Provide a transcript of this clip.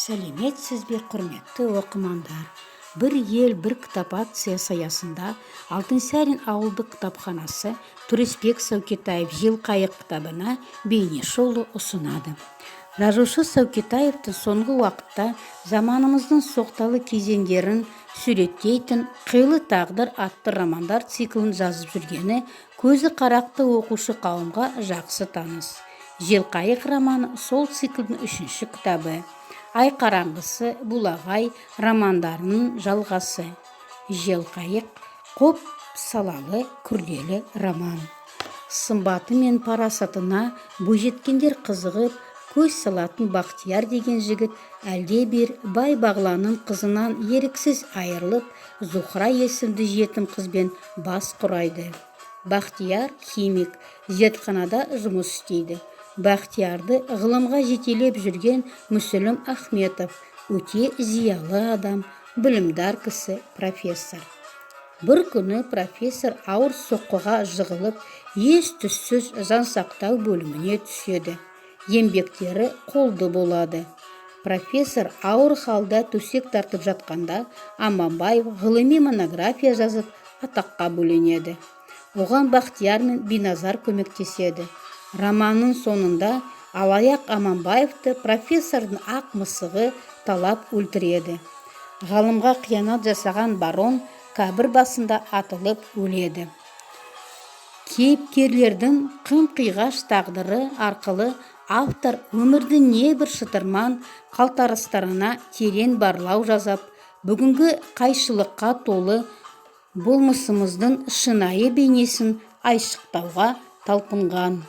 Сәлеметсіз бе, құрметті оқырмандар. Бір ел бір кітап акциясы аясында Алтынсарин ауылдық кітапханасы Тұрысбек Сәукетаев «Жылқайық» кітабына бейне шолу ұсынады. Жазушы Сәукетаевтың соңғы уақытта заманымыздың соқталы кезеңдерін суреттейтін «Қилы тағдыр» атты романдар циклін жазып жүргені көзі қарақты оқушы қауымға жақсы таныс. «Жылқайық» романы сол циклдің 3-ші кітабы. «Ай қараңғысы», «Бұлағай» романдарының жалғасы. «Жылқайық» көп салалы күрделі роман. Сымбаты мен парасатына бойжеткендер қызығып, көз салатын Бақтияр деген жігіт әлде бір бай бағланның қызынан еріксіз айырылып, Зухра есімді жетім қызбен бас құрайды. Бақтияр химик, зертханада жұмыс істейді. Бақтиярды ғылымға жетелеп жүрген Мүсілім Ахметов, өте зиялы адам, білімдар кісі, профессор. Бір күні профессор ауыр соққыға жығылып, ес-түссіз жансақтау бөліміне түседі. Еңбектері қолды болады. Профессор ауыр халда төсек тартып жатқанда Аманбаев ғылыми монография жазып атаққа бөленеді. Оған Бақтияр мен Биназар көмектеседі. Романның сонында алаяқ Аманбаевты профессордың ақ мысығы талап өлтіреді. Ғалымға қиянат жасаған барон қабір басында атылып өледі. Кейіпкерлердің қым-қиғаш тағдыры арқылы автор өмірдің небір шытырман қалтарыстарына терең барлау жазып, бүгінгі қайшылыққа толы болмысымыздың шынайы бейнесін айшықтауға талпынған.